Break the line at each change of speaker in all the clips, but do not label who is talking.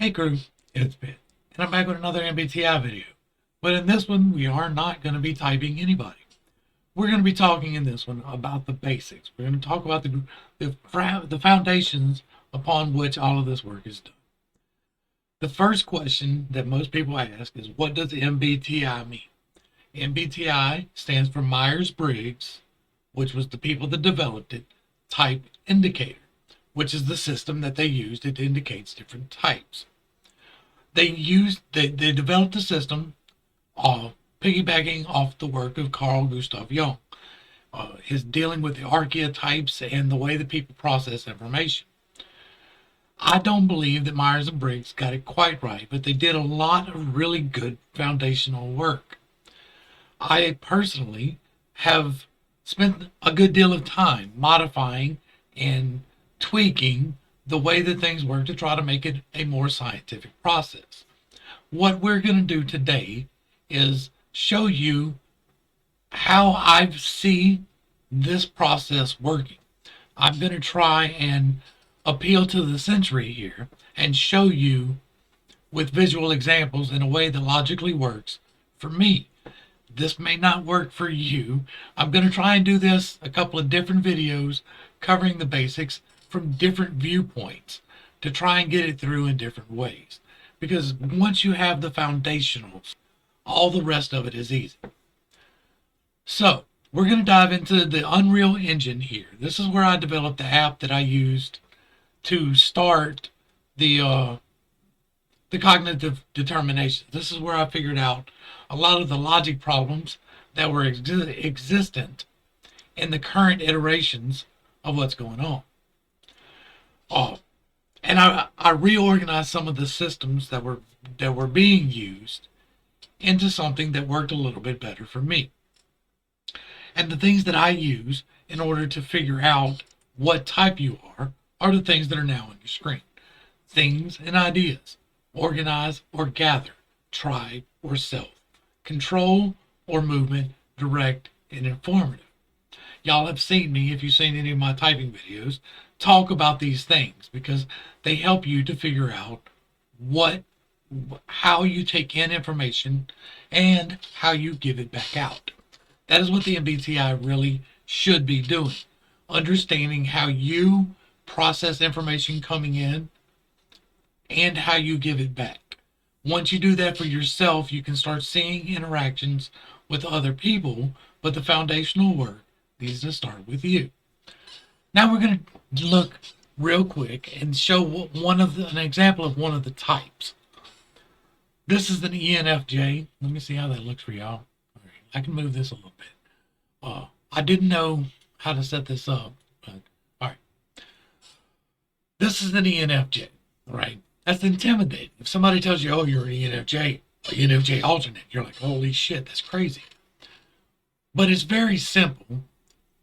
Hey crew, it's Ben, and I'm back with another Mbti video. But in this one, we are not going to be typing anybody. We're going to be talking in this one about the basics. We're going to talk about the foundations upon which all of this work is done. The first question that most people ask is, what does MBTI mean? MBTI stands for Myers-Briggs, which was the people that developed it, Type Indicator, which is the system that they used. It indicates different types. They developed a system piggybacking off the work of Carl Gustav Jung, his dealing with the archetypes and the way that people process information. I don't believe that Myers and Briggs got it quite right, but they did a lot of really good foundational work. I personally have spent a good deal of time modifying and tweaking the way that things work to try to make it a more scientific process. What we're going to do today is show you how I see this process working. I'm going to try and appeal to the sensory here and show you with visual examples in a way that logically works for me. This may not work for you. I'm going to try and do this a couple of different videos covering the basics from different viewpoints to try and get it through in different ways. Because once you have the foundationals, all the rest of it is easy. So we're going to dive into the Unreal Engine here. This is where I developed the app that I used to start the cognitive determination. This is where I figured out a lot of the logic problems that were existent in the current iterations of what's going on. And I reorganized some of the systems that were being used into something that worked a little bit better for me. And the things that I use in order to figure out what type you are the things that are now on your screen. Things and ideas. Organize or gather. Tribe or self. Control or movement. Direct and informative. Y'all have seen me, if you've seen any of my typing videos, talk about these things because they help you to figure out how you take in information and how you give it back out. That is what the MBTI really should be doing. Understanding how you process information coming in and how you give it back. Once you do that for yourself, you can start seeing interactions with other people, but the foundational work needs to start with you. Now we're going to look real quick and show an example of one of the types. This is an ENFJ. Let me see how that looks for y'all. Right, I can move this a little bit. I didn't know how to set this up, but all right. This is an ENFJ, right? That's intimidating. If somebody tells you, oh, you're an ENFJ alternate, you're like, holy shit, that's crazy. But it's very simple.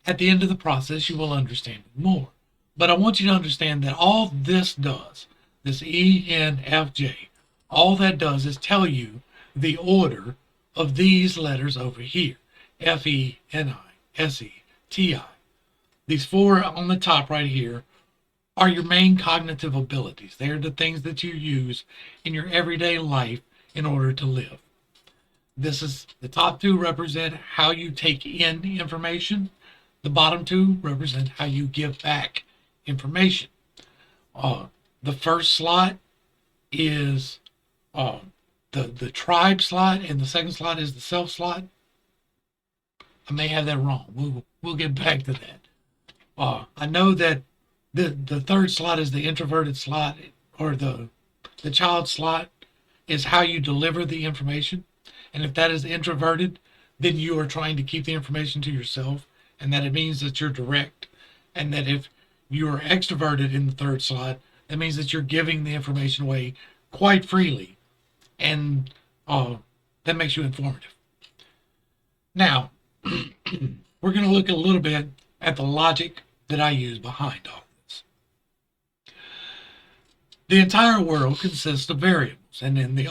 At the end of the process, you will understand it more. But I want you to understand that all this does, this ENFJ, all that does is tell you the order of these letters over here. FENI, SE, TI. These four on the top right here are your main cognitive abilities. They are the things that you use in your everyday life in order to live. The top two represent how you take in information. The bottom two represent how you give back information. The first slot is the tribe slot, and the second slot is the self slot. I may have that wrong. We'll get back to that. I know that the third slot is the introverted slot, or the child slot is how you deliver the information. And if that is introverted, then you are trying to keep the information to yourself, and that it means that you're direct. And that if you are extroverted in the third slot, that means that you're giving the information away quite freely, and that makes you informative. Now, we're going to look a little bit at the logic that I use behind all this. The entire world consists of variables, and in the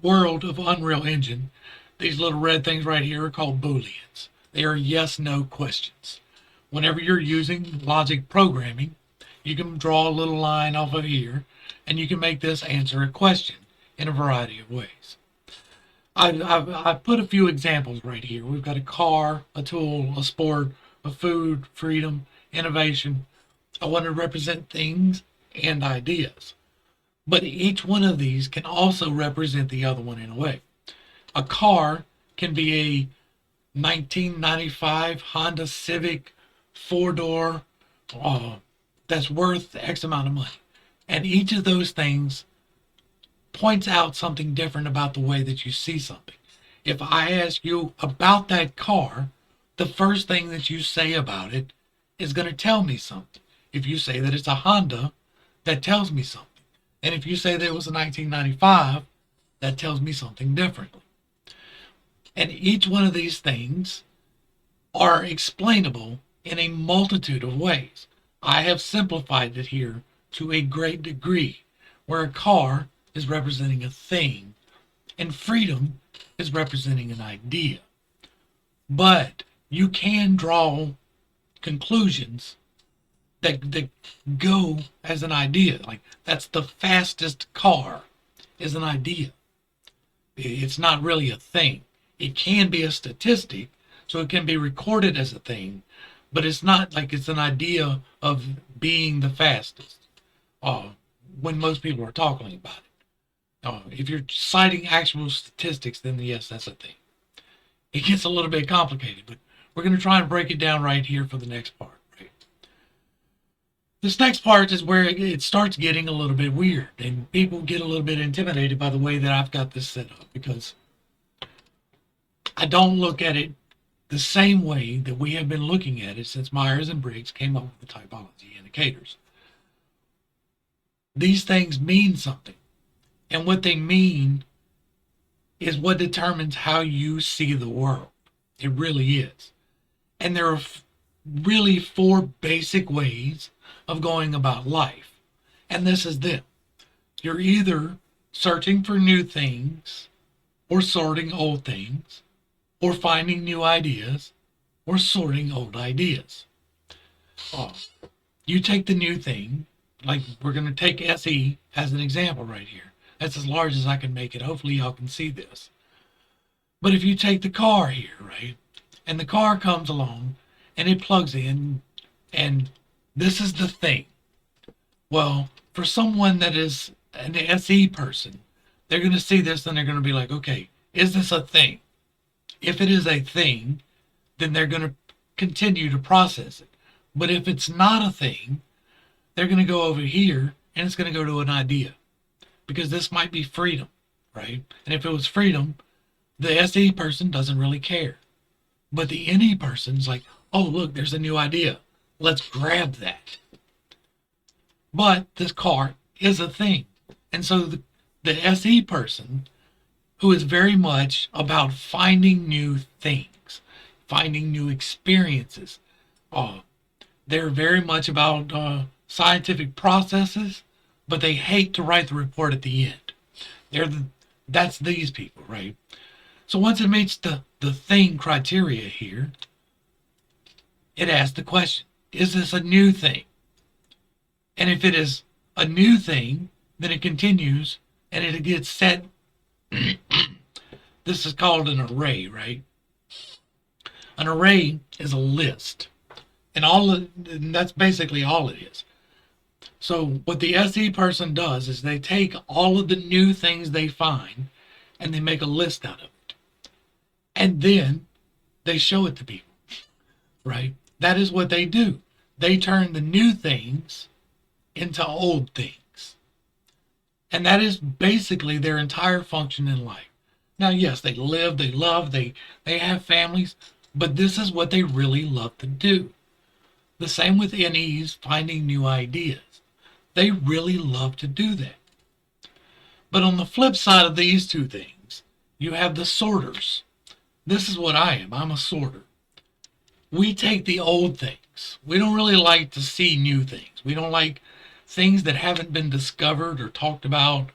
world of Unreal Engine, these little red things right here are called Booleans. They are yes-no questions. Whenever you're using logic programming, you can draw a little line off of here and you can make this answer a question in a variety of ways. I've put a few examples right here. We've got a car, a tool, a sport, a food, freedom, innovation. I want to represent things and ideas. But each one of these can also represent the other one in a way. A car can be a 1995 Honda Civic four-door that's worth X amount of money. And each of those things points out something different about the way that you see something. If I ask you about that car, the first thing that you say about it is going to tell me something. If you say that it's a Honda, that tells me something. And if you say that it was a 1995, that tells me something differently. And each one of these things are explainable in a multitude of ways. I have simplified it here to a great degree, where a car is representing a thing and freedom is representing an idea. But you can draw conclusions that go as an idea. Like, that's the fastest car is an idea. It's not really a thing. It can be a statistic, so it can be recorded as a thing, but it's not like it's an idea of being the fastest when most people are talking about it. If you're citing actual statistics, then yes, that's a thing. It gets a little bit complicated, but we're going to try and break it down right here for the next part. Right? This next part is where it starts getting a little bit weird, and people get a little bit intimidated by the way that I've got this set up, because I don't look at it the same way that we have been looking at it since Myers and Briggs came up with the typology indicators. These things mean something. And what they mean is what determines how you see the world. It really is. And there are really four basic ways of going about life. And this is them. You're either searching for new things, or sorting old things, or finding new ideas, or sorting old ideas. You take the new thing, like we're going to take SE as an example right here. That's as large as I can make it. Hopefully y'all can see this. But if you take the car here, right, and the car comes along and it plugs in, and this is the thing. Well, for someone that is an SE person, they're going to see this and they're going to be like, okay, is this a thing? If it is a thing, then they're going to continue to process it. But if it's not a thing, they're going to go over here and it's going to go to an idea. Because this might be freedom, right? And if it was freedom, the SE person doesn't really care. But the NE person's like, oh, look, there's a new idea. Let's grab that. But this car is a thing. And so the SE person, who is very much about finding new things, finding new experiences, they're very much about scientific processes, but they hate to write the report at the end. That's these people, right? So once it meets the thing criteria here, it asks the question, is this a new thing? And if it is a new thing, then it continues and it gets set. This is called an array, right? An array is a list. And that's basically all it is. So what the SE person does is they take all of the new things they find and they make a list out of it. And then they show it to people, right? That is what they do. They turn the new things into old things. And that is basically their entire function in life. Now, yes, they live, they love, they have families, but this is what they really love to do. The same with NEs, finding new ideas. They really love to do that. But on the flip side of these two things, you have the sorters. This is what I am. I'm a sorter. We take the old things. We don't really like to see new things. We don't like things that haven't been discovered or talked about.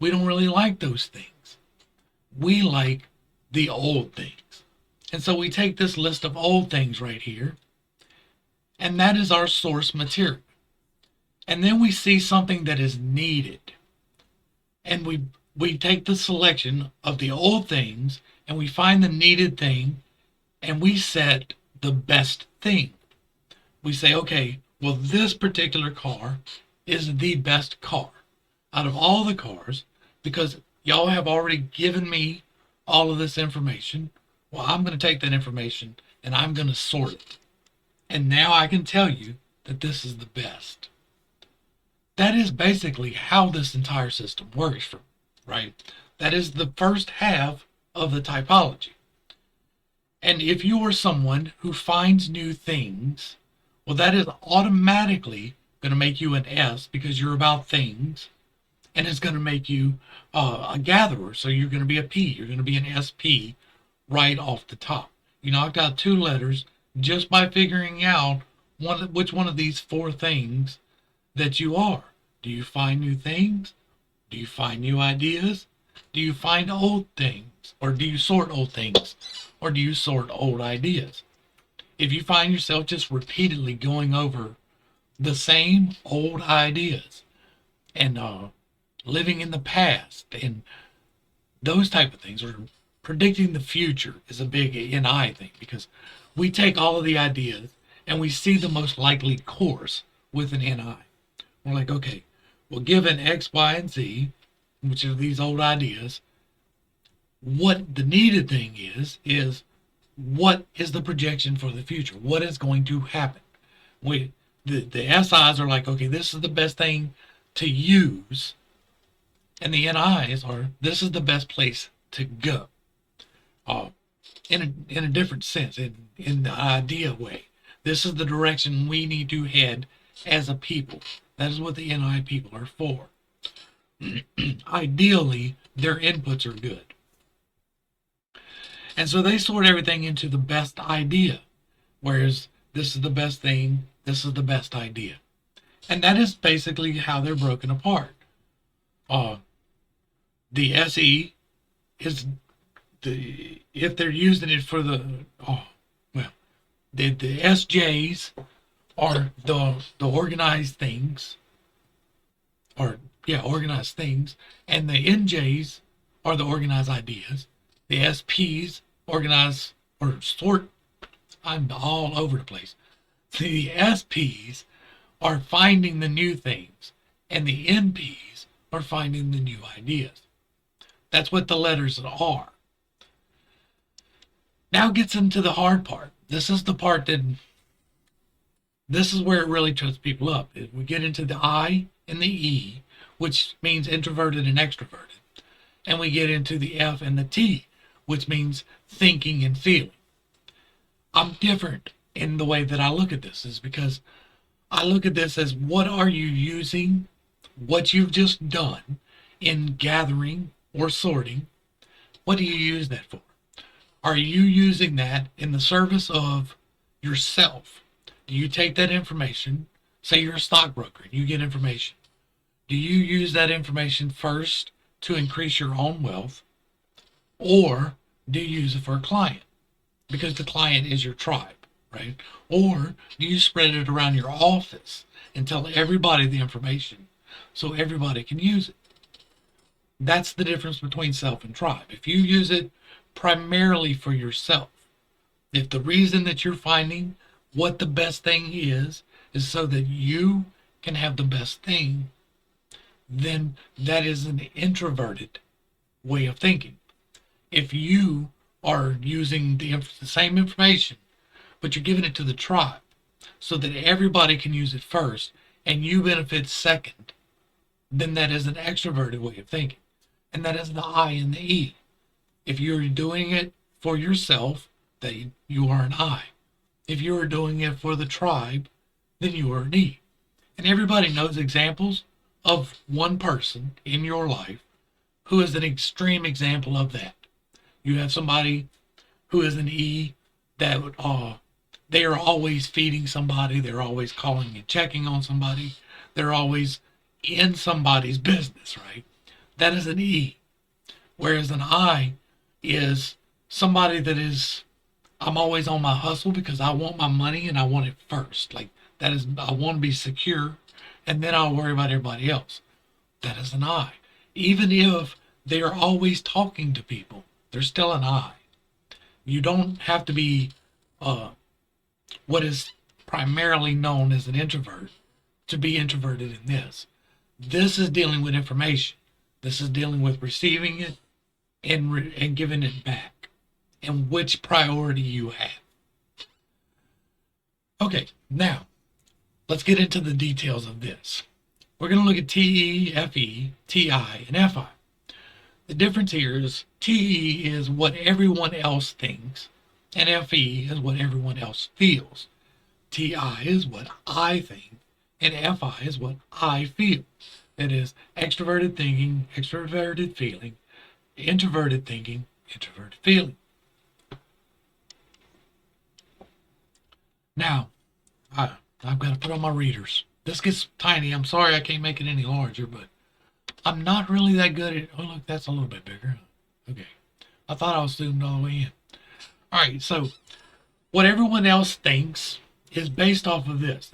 We don't really like those things. We like the old things. And so we take this list of old things right here, and that is our source material. And then we see something that is needed. And we take the selection of the old things and we find the needed thing and we set the best thing. We say, okay, well, this particular car is the best car out of all the cars because y'all have already given me all of this information. Well, I'm going to take that information and I'm going to sort it. And now I can tell you that this is the best. That is basically how this entire system works, right? That is the first half of the typology. And if you are someone who finds new things, well, that is automatically going to make you an S because you're about things, and it's going to make you a gatherer. So you're going to be a P. You're going to be an SP right off the top. You knocked out 2 letters just by figuring out which one of these 4 things that you are. Do you find new things? Do you find new ideas? Do you find old things? Or do you sort old things? Or do you sort old ideas? If you find yourself just repeatedly going over the same old ideas and living in the past and those type of things, or predicting the future is a big NI thing because we take all of the ideas and we see the most likely course with an NI. We're like, okay, well, given X, Y, and Z, which are these old ideas, what the needed thing is what is the projection for the future? What is going to happen? The SIs are like, okay, this is the best thing to use. And the NIs are, this is the best place to go. In a different sense, in the idea way. This is the direction we need to head as a people. That is what the NI people are for. Ideally, their inputs are good. And so they sort everything into the best idea. Whereas this is the best thing, this is the best idea. And that is basically how they're broken apart. The SE is if they're using it for the SJs are the organized things, organized things, and the NJs are the organized ideas. The SPs organize or sort. I'm all over the place. The SPs are finding the new things, and the NPs are finding the new ideas. That's what the letters are. Now gets into the hard part. This is the part this is where it really trips people up. We get into the I and the E, which means introverted and extroverted. And we get into the F and the T, which means thinking and feeling. I'm different in the way that I look at this, is because I look at this as, what are you using what you've just done in gathering or sorting? What do you use that for? Are you using that in the service of yourself? Do you take that information, say you're a stockbroker and you get information, do you use that information first to increase your own wealth, or do you use it for a client because the client is your tribe, right? Or do you spread it around your office and tell everybody the information so everybody can use it? That's the difference between self and tribe. If you use it primarily for yourself, if the reason that you're finding what the best thing is so that you can have the best thing, then that is an introverted way of thinking. If you are using the same information, but you're giving it to the tribe so that everybody can use it first and you benefit second, then that is an extroverted way of thinking. And that is the I and the E. If you're doing it for yourself, then you are an I. If you are doing it for the tribe, then you are an E. And everybody knows examples of one person in your life who is an extreme example of that. You have somebody who is an E that they are always feeding somebody, they're always calling and checking on somebody, they're always in somebody's business, right? That is an E. Whereas an I is somebody that is, I'm always on my hustle because I want my money and I want it first. Like, that is, I want to be secure and then I'll worry about everybody else. That is an I. Even if they are always talking to people, they're still an I. You don't have to be what is primarily known as an introvert to be introverted in this. This is dealing with information. This is dealing with receiving it and giving it back, and which priority you have. Okay, now let's get into the details of this. We're going to look at TE, FE, TI, and FI. The difference here is TE is what everyone else thinks, and FE is what everyone else feels. TI is what I think, and FI is what I feel. That is extroverted thinking, extroverted feeling, introverted thinking, introverted feeling. Now, I've got to put on my readers. This gets tiny. I'm sorry I can't make it any larger, but I'm not really that good at... Oh, look, that's a little bit bigger. Okay. I thought I was zoomed all the way in. All right, so what everyone else thinks is based off of this.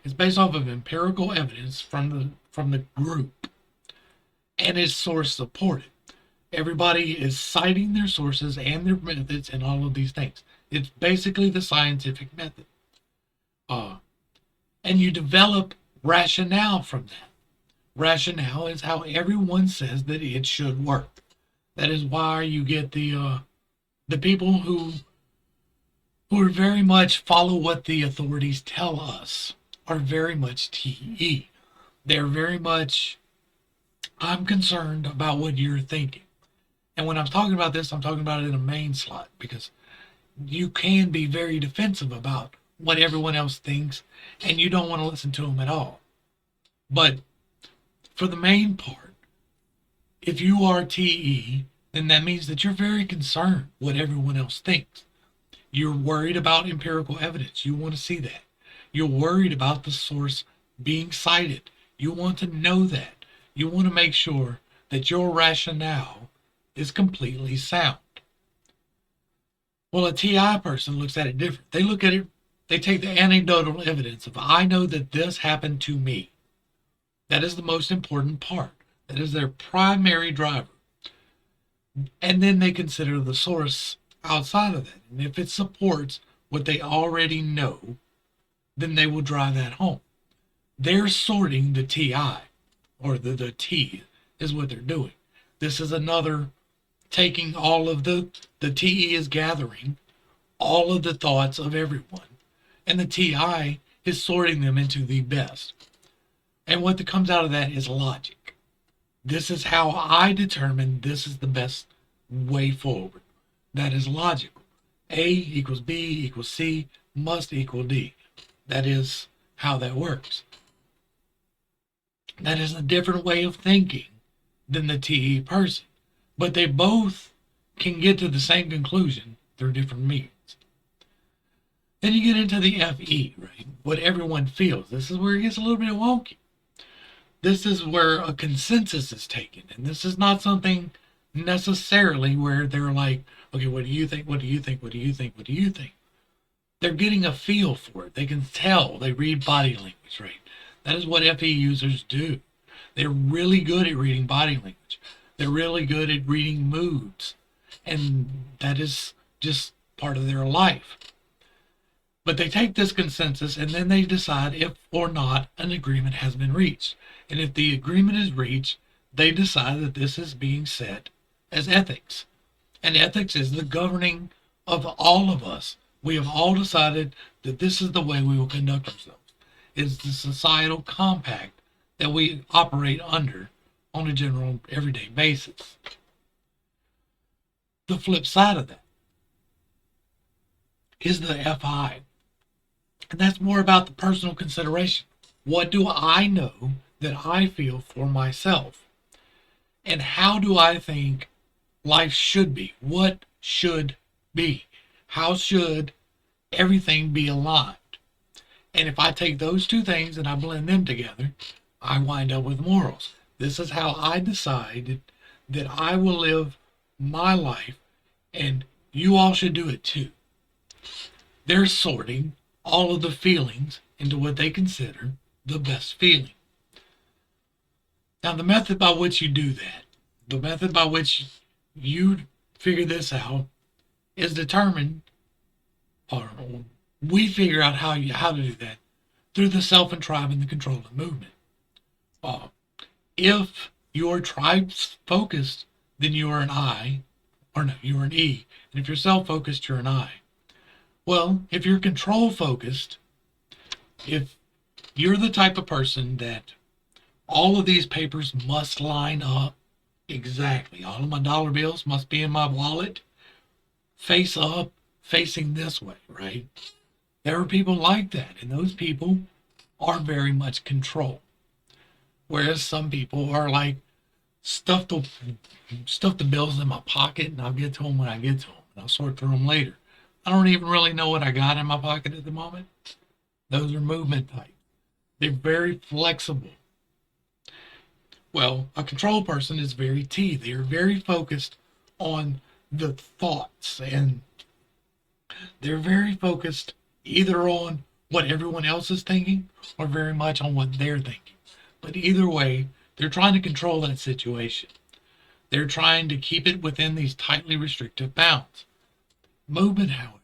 It's based off of empirical evidence from the group, and it's source supported. Everybody is citing their sources and their methods and all of these things. It's basically the scientific method. And you develop rationale from that. Rationale is how everyone says that it should work. That is why you get the people who are very much follow what the authorities tell us are very much TE. They're very much, I'm concerned about what you're thinking. And when I'm talking about this, I'm talking about it in a main slot, because you can be very defensive about what everyone else thinks, and you don't want to listen to them at all. But for the main part, if you are TE, then that means that you're very concerned what everyone else thinks. You're worried about empirical evidence. You want to see that. You're worried about the source being cited. You want to know that. You want to make sure that your rationale is completely sound. Well, a TI person looks at it different. They look at it, they take the anecdotal evidence of, I know that this happened to me. That is the most important part. That is their primary driver. And then they consider the source outside of that. And if it supports what they already know, then they will drive that home. They're sorting the TI, or the T is what they're doing. This is another taking all of the TE is gathering all of the thoughts of everyone, and the TI is sorting them into the best. And what comes out of that is logic. This is how I determine this is the best way forward. That is logical. A equals B equals C must equal D. That is how that works. That is a different way of thinking than the TE person. But they both can get to the same conclusion through different means. Then you get into the FE, right? What everyone feels. This is where it gets a little bit wonky. This is where a consensus is taken. And this is not something necessarily where they're like, okay, what do you think? What do you think? What do you think? What do you think? They're getting a feel for it. They can tell. They read body language, right? That is what FE users do. They're really good at reading body language. They're really good at reading moods. And that is just part of their life. But they take this consensus and then they decide if or not an agreement has been reached. And if the agreement is reached, they decide that this is being set as ethics. And ethics is the governing of all of us. We have all decided that this is the way we will conduct ourselves. It's the societal compact that we operate under on a general everyday basis. The flip side of that is the FI. And that's more about the personal consideration. What do I know that I feel for myself? And how do I think life should be? What should be? How should everything be aligned? And if I take those two things and I blend them together, I wind up with morals. This is how I decided that I will live my life, and you all should do it too. They're sorting all of the feelings into what they consider the best feeling. Now, the method by which you do that, the method by which you figure this out, is determined, or we figure out how to do that through the self and tribe and the control and movement. Uh, if your tribe's focused, then you are an I, or no, you are an E. And if you're self focused, you're an I. Well, if you're control focused, if you're the type of person that all of these papers must line up exactly, all of my dollar bills must be in my wallet, face up, facing this way, right? There are people like that, and those people are very much control. Whereas some people are like, stuff the stuff the bills in my pocket, and I'll get to them when I get to them, and I'll sort through them later. I don't even really know what I got in my pocket at the moment. Those are movement type. They're very flexible. Well, a control person is very T. They're very focused on the thoughts, and they're very focused either on what everyone else is thinking or very much on what they're thinking. But either way, they're trying to control that situation. They're trying to keep it within these tightly restrictive bounds. Movement, however,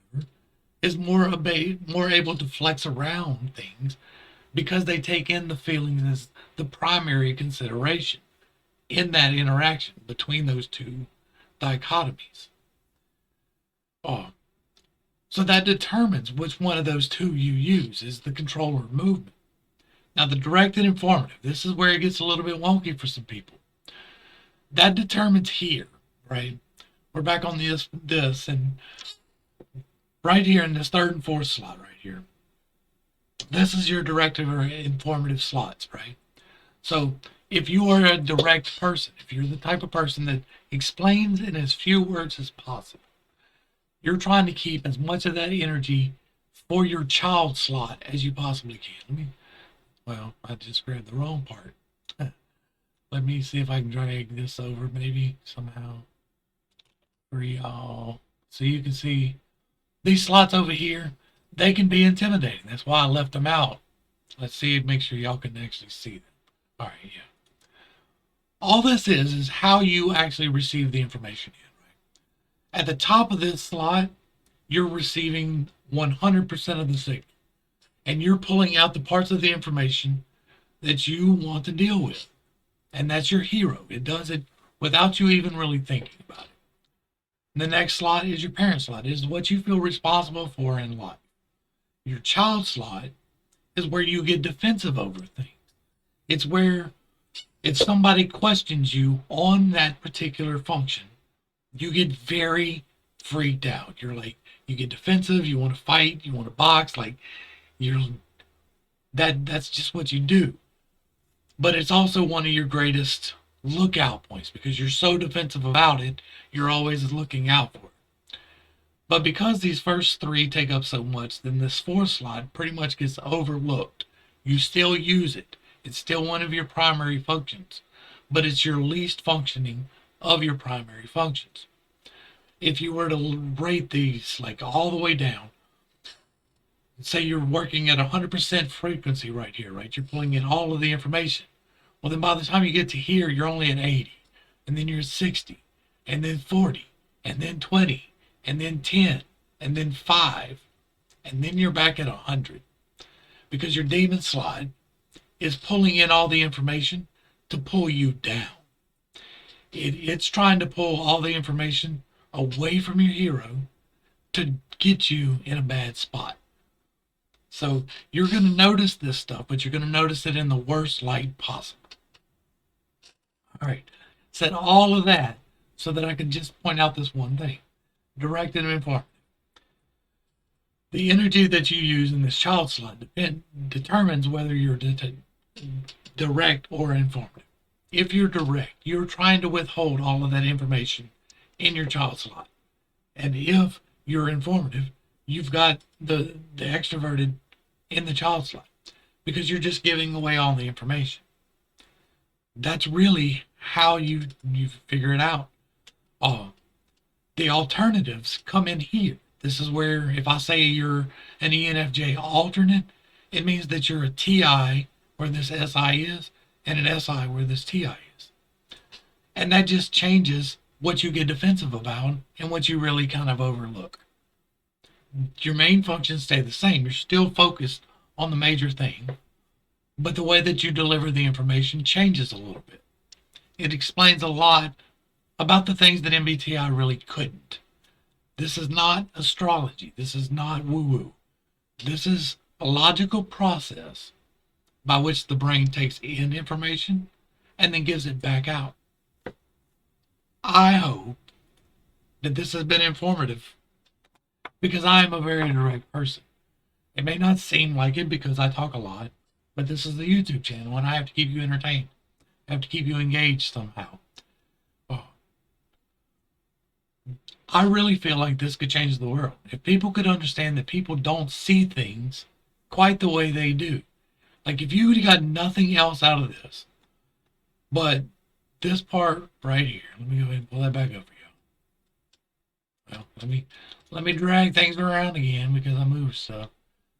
is more able to flex around things because they take in the feelings as the primary consideration in that interaction between those two dichotomies. Oh, so that determines which one of those two you use is the control or movement. Now, the direct and informative, this is where it gets a little bit wonky for some people. That determines here, right? We're back on this, and right here in this third and fourth slot right here. This is your directive or informative slots, right? So if you are a direct person, if you're the type of person that explains in as few words as possible, you're trying to keep as much of that energy for your child slot as you possibly can. Well, I just grabbed the wrong part. Let me see if I can drag this over maybe somehow for y'all. So you can see these slots over here, they can be intimidating. That's why I left them out. Let's see, make sure y'all can actually see them. All right, yeah. All this is how you actually receive the information in, right? At the top of this slot, you're receiving 100% of the signal. And you're pulling out the parts of the information that you want to deal with. And that's your hero. It does it without you even really thinking about it. And the next slot is your parent slot. It is what you feel responsible for in life. Your child slot is where you get defensive over things. It's where if somebody questions you on that particular function, you get very freaked out. You're like, you get defensive, you want to fight, you want to box, like that's just what you do. But it's also one of your greatest lookout points because you're so defensive about it, you're always looking out for it. But because these first three take up so much, then this fourth slot pretty much gets overlooked. You still use it. It's still one of your primary functions, but it's your least functioning of your primary functions. If you were to rate these like all the way down, say you're working at 100% frequency right here, right? You're pulling in all of the information. Well, then by the time you get to here, you're only at 80, and then you're at 60, and then 40, and then 20, and then 10, and then 5, and then you're back at 100. Because your demon slide is pulling in all the information to pull you down. It's trying to pull all the information away from your hero to get you in a bad spot. So you're going to notice this stuff, but you're going to notice it in the worst light possible. All right. Said all of that so that I can just point out this one thing. Direct and informative. The energy that you use in this child slot determines whether you're direct or informative. If you're direct, you're trying to withhold all of that information in your child slot. And if you're informative, you've got the extroverted in the child slot because you're just giving away all the information. That's really how you figure it out. The alternatives come in here. This is where if I say you're an ENFJ alternate, it means that you're a TI where this SI is, and an SI where this TI is. And that just changes what you get defensive about and what you really kind of overlook. Your main functions stay the same. You're still focused on the major thing, but the way that you deliver the information changes a little bit. It explains a lot about the things that MBTI really couldn't. This is not astrology. This is not woo-woo. This is a logical process by which the brain takes in information and then gives it back out. I hope that this has been informative because I am a very direct person. It may not seem like it because I talk a lot, but this is the YouTube channel and I have to keep you entertained. I have to keep you engaged somehow. I really feel like this could change the world. If people could understand that people don't see things quite the way they do. Like if you got nothing else out of this, but this part right here, let me go ahead and pull that back up for you. Well, let me drag things around again because I moved stuff.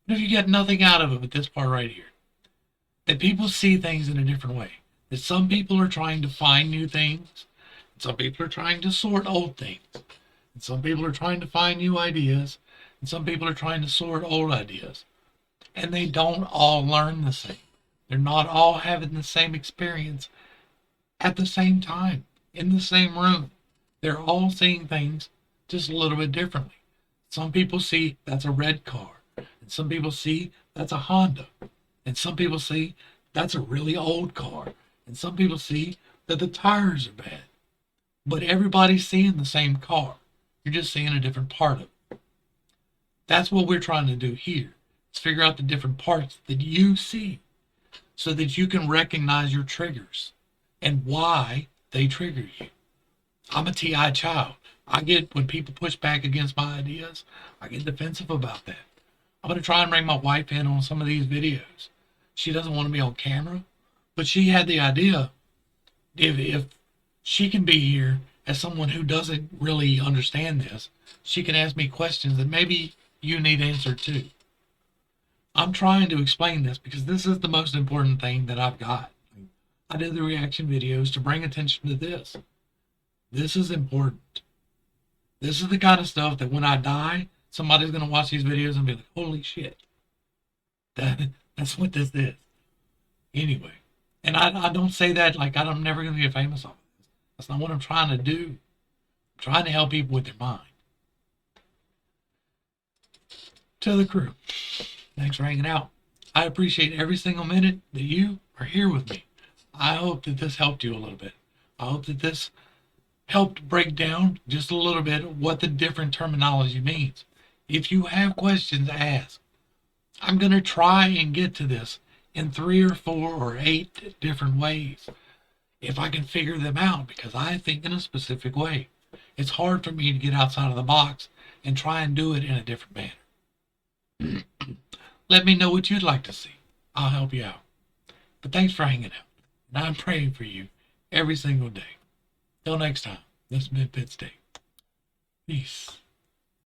But if you get nothing out of it but this part right here, that people see things in a different way. That some people are trying to find new things. Some people are trying to sort old things. And some people are trying to find new ideas. And some people are trying to sort old ideas. And they don't all learn the same. They're not all having the same experience at the same time, in the same room. They're all seeing things just a little bit differently. Some people see that's a red car. And some people see that's a Honda. And some people see that's a really old car. And some people see that the tires are bad. But everybody's seeing the same car. You're just seeing a different part of it. That's what we're trying to do here. Is figure out the different parts that you see so that you can recognize your triggers and why they trigger you. I'm a TI child. I get, when people push back against my ideas, I get defensive about that. I'm going to try and bring my wife in on some of these videos. She doesn't want to be on camera, but she had the idea if she can be here as someone who doesn't really understand this, she can ask me questions that maybe you need answered too. I'm trying to explain this because this is the most important thing that I've got. I did the reaction videos to bring attention to this. This is important. This is the kind of stuff that when I die, somebody's going to watch these videos and be like, holy shit. That's what this is. Anyway, and I don't say that like I'm never going to get famous off of this. That's not what I'm trying to do. I'm trying to help people with their mind. To the crew, thanks for hanging out. I appreciate every single minute that you are here with me. I hope that this helped you a little bit. I hope that this helped break down just a little bit what the different terminology means. If you have questions, ask. I'm going to try and get to this in 3 or 4 or 8 different ways if I can figure them out, because I think in a specific way. It's hard for me to get outside of the box and try and do it in a different manner. Let me know what you'd like to see. I'll help you out. But thanks for hanging out. And I'm praying for you every single day. Till next time, this has been Mbti. Peace.